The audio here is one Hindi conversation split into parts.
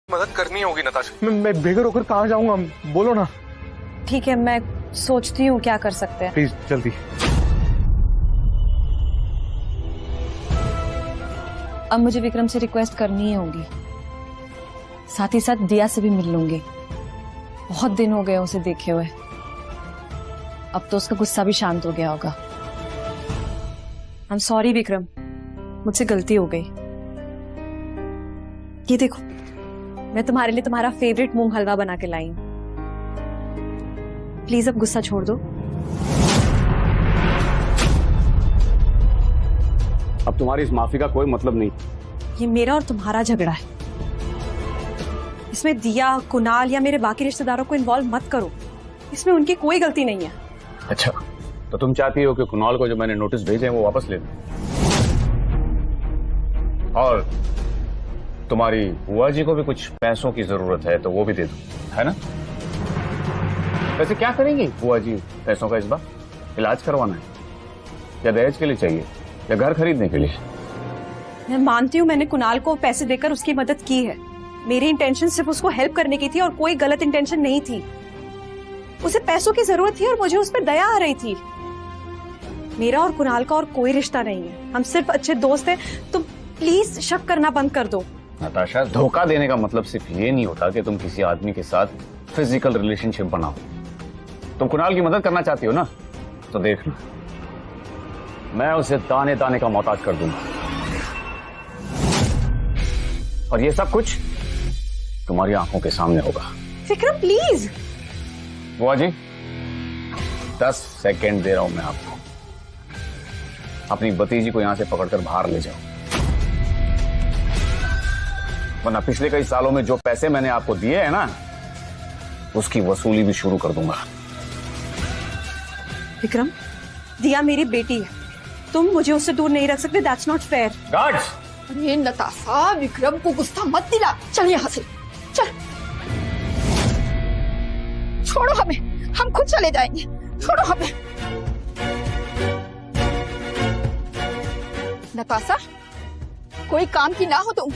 मदद करनी होगी नताशा। मैं बेघर होकर कहाँ जाऊंगा, बोलो ना। ठीक है, मैं सोचती हूँ क्या कर सकते हैं। प्लीज जल्दी। अब मुझे विक्रम से रिक्वेस्ट करनी ही होगी, साथ ही साथ दिया से भी मिल लूंगी। बहुत दिन हो गए उसे देखे हुए। अब तो उसका गुस्सा भी शांत हो गया होगा। आई एम सॉरी विक्रम, मुझसे गलती हो गई। ये देखो, मैं तुम्हारे लिए तुम्हारा फेवरेट मूंग हलवा बना के लाई हूं। प्लीज अब गुस्सा छोड़ दो। अब तुम्हारी इस माफी का कोई मतलब नहीं। ये मेरा और तुम्हारा झगड़ा है। इसमें दिया, कुणाल या मेरे बाकी रिश्तेदारों को इन्वॉल्व मत करो। इसमें उनकी कोई गलती नहीं है। अच्छा, तो तुम चाहती हो कि कुणाल को जो मैंने नोटिस भेजे हैं वो वापस ले लूं, और तुम्हारी बुआ जी को भी कुछ पैसों की जरूरत है तो वो भी दे दूं, है ना? वैसे क्या करेंगी बुआ जी पैसों का इस बार? इलाज करवाना है, या दहेज के लिए चाहिए, या घर खरीदने के लिए? मैं मानती हूँ मैंने कुणाल को पैसे देकर उसकी मदद की है। मेरी इंटेंशन सिर्फ उसको हेल्प करने की थी और कोई गलत इंटेंशन नहीं थी। उसे पैसों की जरूरत थी और मुझे उस पर दया आ रही थी। मेरा और कुणाल का और कोई रिश्ता नहीं है, हम सिर्फ अच्छे दोस्त हैं। तुम प्लीज शक करना बंद कर दो। नताशा, धोखा देने का मतलब सिर्फ ये नहीं होता कि तुम किसी आदमी के साथ फिजिकल रिलेशनशिप बनाओ। तुम कुणाल की मदद करना चाहती हो ना, तो देख लो, मैं उसे दाने दाने का मोहताज कर दूंगा। और ये सब कुछ तुम्हारी आंखों के सामने होगा। विक्रम प्लीज। बुआ जी, 10 सेकंड दे रहा हूं मैं आपको। अपनी भतीजी को यहां से पकड़कर बाहर ले जाओ, वरना पिछले कई सालों में जो पैसे मैंने आपको दिए हैं ना, उसकी वसूली भी शुरू कर दूंगा। विक्रम, दिया मेरी बेटी है, तुम मुझे उससे दूर नहीं रख सकते। That's not fair. गार्ड्स! अरे नताशा, विक्रम को गुस्सा मत दिला। चल यहाँ से, चल। छोड़ो हमें, हम खुद चले जाएंगे। छोड़ो हमें। नताशा, कोई काम की ना हो तुम।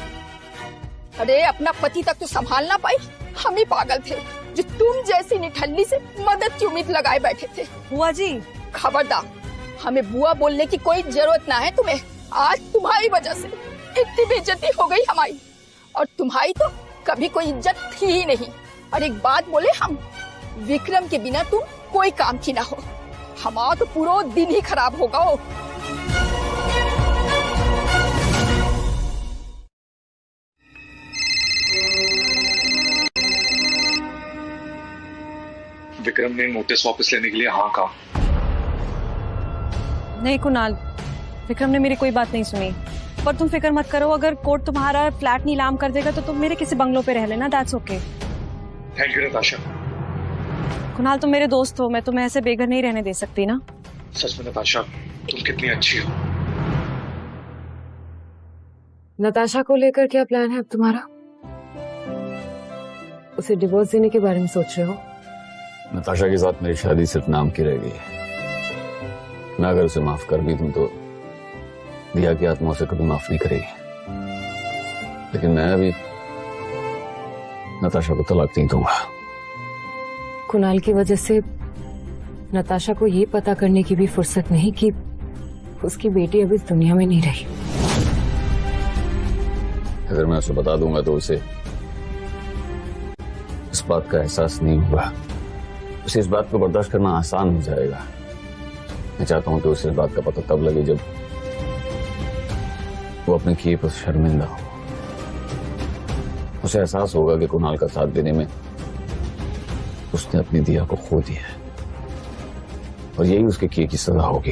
अरे अपना पति तक तो संभाल ना पाई। हम ही पागल थे जो तुम जैसी निठल्ली से मदद की उम्मीद लगाए बैठे थे। बुआ जी, खबरदार, हमें बुआ बोलने की कोई जरूरत ना है तुम्हें। आज तुम्हारी वजह से इतनी बेइज्जती हो गई हमारी, और तुम्हारी तो कभी कोई इज्जत थी ही नहीं। और एक बात बोले हम, विक्रम के बिना तुम कोई काम की ना हो। हमारा तो पूरा दिन ही खराब होगा। विक्रम ने नोटिस वापस लेने के लिए हाँ कहा। नहीं कुणाल, विक्रम ने मेरी कोई बात नहीं सुनी। पर तुम फिक्र मत करो, अगर कोर्ट तुम्हारा फ्लैट नीलाम कर देगा तो तुम मेरे किसी बंगलों पे रह लेना। That's okay. Thank you Natasha. Kunal, तुम मेरे दोस्त हो, मैं तुम्हें ऐसे बेघर नहीं रहने दे सकती ना। सच में नताशा, तुम कितनी अच्छी हो। नताशा को लेकर क्या प्लान है अब तुम्हारा? उसे डिवोर्स देने के बारे में सोच रहे हो? नताशा के साथ मेरी शादी सिर्फ नाम की रह गई है। मैं अगर उसे माफ कर भी दूं तो दिया की आत्मा उसे कभी माफ नहीं करेगी। लेकिन मैं अभी नताशा को तलाक नहीं दूंगा। कुणाल की वजह से नताशा को ये पता करने की भी फुर्सत नहीं कि उसकी बेटी अभी इस दुनिया में नहीं रही। अगर मैं उसे बता दूंगा तो उसे इस बात का एहसास नहीं होगा। उसे इस बात को बर्दाश्त करना आसान हो जाएगा। मैं चाहता हूं कि उसे इस बात का पता तब लगे जब वो अपने किए पर शर्मिंदा हो। उसे एहसास होगा कि कुणाल का साथ देने में उसने अपनी दिया को खो दिया है, और यही उसके किए की सजा होगी।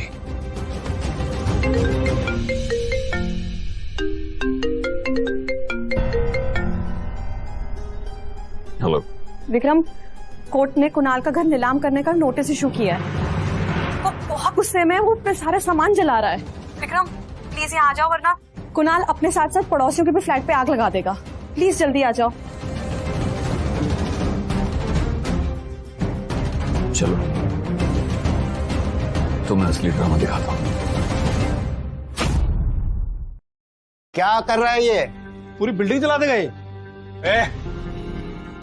हेलो विक्रम, कोर्ट ने कुणाल का घर नीलाम करने का नोटिस इशू किया है। वो बहुत गुस्से में, वो अपने सारे सामान जला रहा है। विक्रम प्लीज यहाँ आ जाओ, वरना कुणाल अपने साथ साथ पड़ोसियों के भी फ्लैट पे आग लगा देगा। प्लीज जल्दी आ जाओ। चलो, तुम्हें असली ड्रामा दिखाता हूं। क्या कर रहा है ये? पूरी बिल्डिंग जला देगा ये। ए,